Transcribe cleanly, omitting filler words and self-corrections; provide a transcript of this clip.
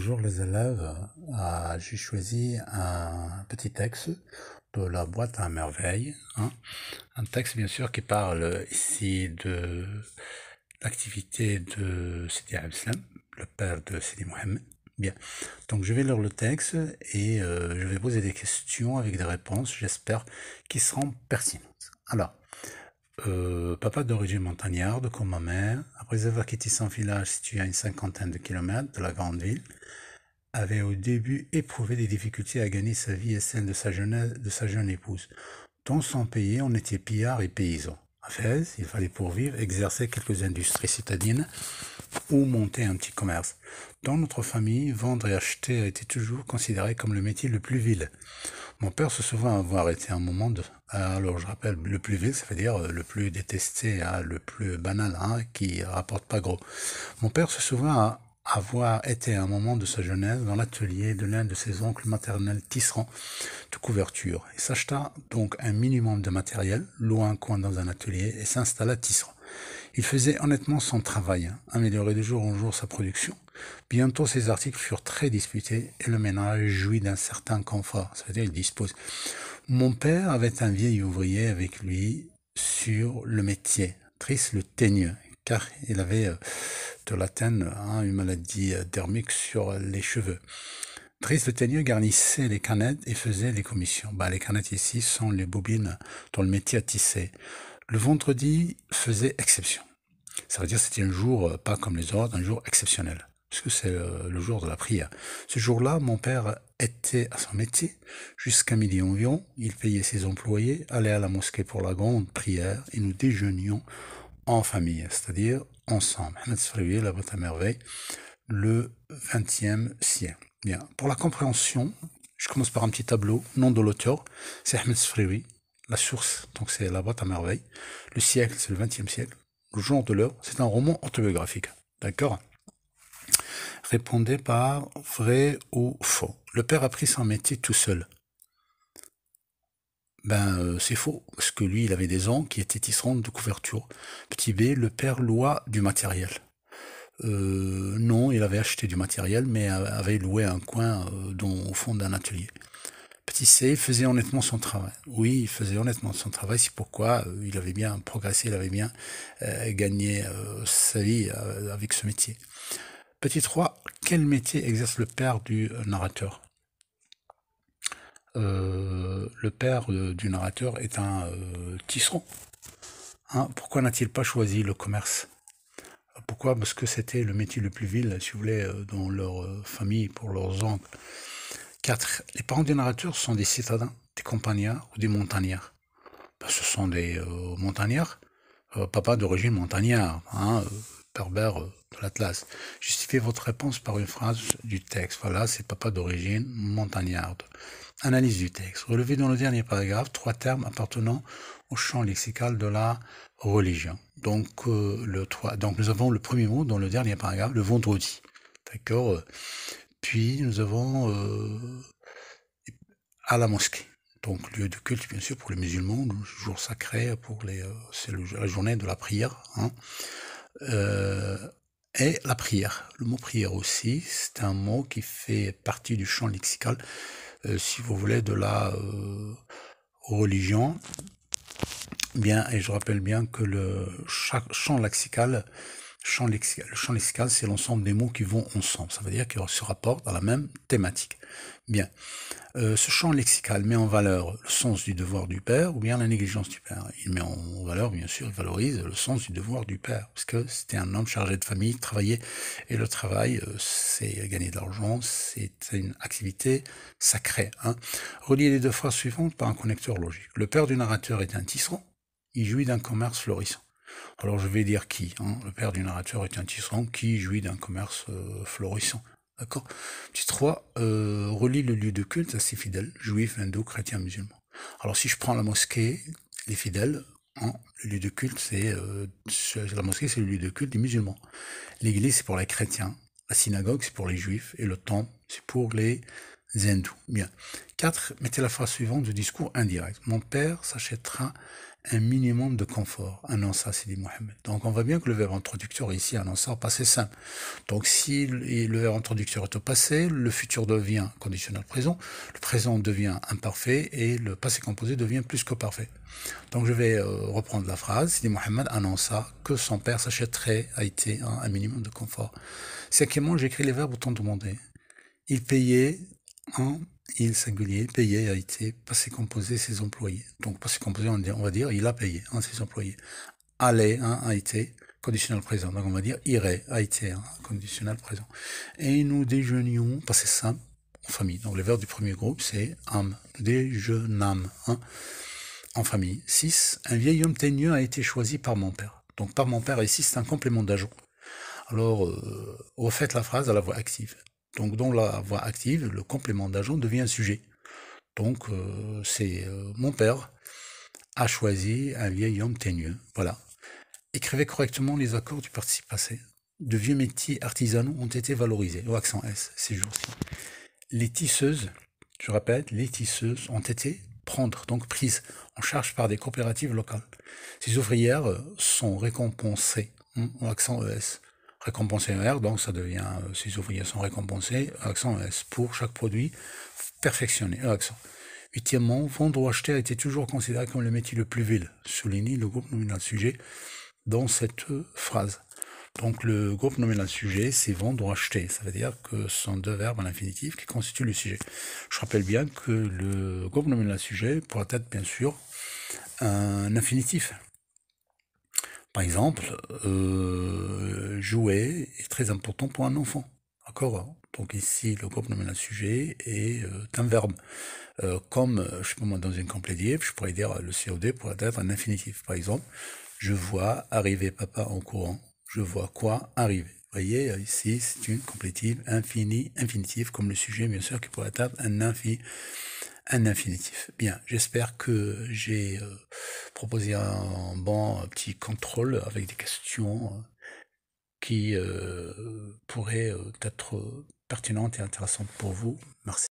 Bonjour les élèves. J'ai choisi un petit texte de la boîte à merveilles, hein. Un texte bien sûr qui parle ici de l'activité de Sidi Abdeslam, le père de Sidi Mohamed. Bien, donc je vais lire le texte et je vais poser des questions avec des réponses, j'espère, qui seront pertinentes. Alors, papa d'origine montagnarde comme ma mère, après avoir quitté son village situé à une cinquantaine de kilomètres de la grande ville, avait au début éprouvé des difficultés à gagner sa vie et celle de sa jeune épouse. Dans son pays, on était pillards et paysans. À Fès, il fallait pour vivre exercer quelques industries citadines ou monter un petit commerce. Dans notre famille, vendre et acheter a été toujours considéré comme le métier le plus vil. Mon père se souvient avoir été un moment de... Alors je rappelle, le plus vil, ça veut dire le plus détesté, hein, le plus banal, hein, qui rapporte pas gros. Mon père se souvient avoir été à un moment de sa jeunesse dans l'atelier de l'un de ses oncles maternels tisserand de couverture. Il s'acheta donc un minimum de matériel, loua un coin dans un atelier et s'installa tisserand. Il faisait honnêtement son travail, hein, améliorait de jour en jour sa production. Bientôt ses articles furent très disputés et le ménage jouit d'un certain confort, c'est-à-dire il dispose. Mon père avait un vieil ouvrier avec lui sur le métier, Trice le teigneux, car il avait de l'Athènes, hein, une maladie dermique sur les cheveux. Trice le teigneux garnissait les canettes et faisait les commissions. Les canettes ici sont les bobines dont le métier à tisser. Le vendredi faisait exception. Ça veut dire que c'était un jour, pas comme les autres, un jour exceptionnel, parce que c'est le jour de la prière. Ce jour-là, mon père était à son métier, jusqu'à midi environ, il payait ses employés, allait à la mosquée pour la grande prière, et nous déjeunions en famille, c'est-à-dire ensemble. Ahmed Sfraoui, la boîte à merveille, le XXe siècle. Bien, pour la compréhension, je commence par un petit tableau, nom de l'auteur, c'est Ahmed Sfraoui, la source, donc c'est la boîte à merveille, le siècle, c'est le XXe siècle, le genre de l'heure, c'est un roman autobiographique. D'accord? Répondez par vrai ou faux. Le père a pris son métier tout seul. C'est faux, parce que lui, il avait des oncles qui étaient tisserands de couverture. Petit B, le père loua du matériel. Non, il avait acheté du matériel, mais avait loué un coin au fond d'un atelier. Petit C faisait honnêtement son travail. Oui, il faisait honnêtement son travail, c'est pourquoi il avait bien progressé, il avait bien gagné sa vie avec ce métier. Petit 3, quel métier exerce le père du narrateur? Le père du narrateur est un tisserand. Hein, pourquoi n'a-t-il pas choisi le commerce? Pourquoi? Parce que c'était le métier le plus vil, si vous voulez, dans leur famille, pour leurs oncles. 4. Les parents des narrateurs sont des citadins, des campagnards ou des montagnards. Ce sont des montagnards, papa d'origine montagnard, hein, berbère de l'Atlas. Justifiez votre réponse par une phrase du texte. Voilà, c'est papa d'origine montagnarde. Analyse du texte. Relevé dans le dernier paragraphe 3 termes appartenant au champ lexical de la religion. Donc, nous avons le premier mot dans le dernier paragraphe, le vendredi. D'accord. Puis nous avons à la mosquée. Donc lieu de culte bien sûr pour les musulmans, le jour sacré pour c'est la journée de la prière. Hein. Et la prière. Le mot prière aussi, c'est un mot qui fait partie du champ lexical, si vous voulez, de la religion. Bien, et je rappelle bien que le champ lexical, c'est l'ensemble des mots qui vont ensemble. Ça veut dire qu'ils se rapportent à la même thématique. Bien. Ce champ lexical met en valeur le sens du devoir du père ou bien la négligence du père. Il met en valeur, bien sûr, il valorise le sens du devoir du père, parce que c'était un homme chargé de famille, travaillait, et le travail, c'est gagner de l'argent, c'est une activité sacrée. Hein. Relier les deux phrases suivantes par un connecteur logique. Le père du narrateur est un tisserand, il jouit d'un commerce florissant. Alors je vais dire qui, hein. Le père du narrateur est un tisserand qui jouit d'un commerce florissant. D'accord. Petit 3, relie le lieu de culte à ses fidèles, juifs, hindous, chrétiens, musulmans. Alors si je prends la mosquée, les fidèles, hein, le lieu de culte, la mosquée, c'est le lieu de culte des musulmans. L'église, c'est pour les chrétiens. La synagogue, c'est pour les juifs. Et le temple, c'est pour les Zendou. Bien. 4. Mettez la phrase suivante du discours indirect. Mon père s'achètera un minimum de confort. Annonça Sidi Mohamed. Donc on voit bien que le verbe introducteur ici, annonça, au passé simple. Donc si le verbe introducteur est au passé, le futur devient conditionnel présent, le présent devient imparfait et le passé composé devient plus que parfait. Donc je vais reprendre la phrase. Sidi Mohamed annonça que son père s'achèterait à été un minimum de confort. Cinquièmement, j'écris les verbes au temps demandé. Il payait il singulier, payait a été passé composé ses employés. Donc passé composé, on va dire il a payé ses employés. Allait a été conditionnel présent. Donc on va dire irait a été conditionnel présent. Et nous déjeunions, passé simple, en famille. Donc le verbe du premier groupe c'est am. Nous déjeunâmes en famille. 6. Un vieil homme teigneux a été choisi par mon père. Donc par mon père ici c'est un complément d'ajout. Alors refaites la phrase à la voix active. Donc dans la voix active, le complément d'ajout devient un sujet. Donc c'est mon père a choisi un vieil homme teigneux. Voilà. Écrivez correctement les accords du participe passé. De vieux métiers artisanaux ont été valorisés, au accent S, ces jours-ci. Les tisseuses, je répète, les tisseuses ont été prises en charge par des coopératives locales. Ces ouvrières sont récompensées, au accent ES. Récompensé R, donc ça devient, ces ouvriers sont récompensés, accent S, pour chaque produit perfectionné, accent. Huitièmement, vendre ou acheter a été toujours considéré comme le métier le plus vil, souligne le groupe nominal sujet dans cette phrase. Donc le groupe nominal sujet, c'est vendre ou acheter, ça veut dire que ce sont deux verbes à l'infinitif qui constituent le sujet. Je rappelle bien que le groupe nominal sujet pourra être bien sûr un infinitif. Par exemple, jouer est très important pour un enfant. D'accord? Donc ici, le groupe nominal sujet est un verbe. Comme, je sais pas moi, dans une complétive, je pourrais dire le COD pourrait être un infinitif. Par exemple, je vois arriver papa en courant. Je vois quoi arriver. Vous voyez, ici, c'est une complétive infinitive, comme le sujet, bien sûr, qui pourrait être un infinitif. Bien, j'espère que j'ai proposé un bon petit contrôle avec des questions qui pourraient être pertinentes et intéressantes pour vous. Merci.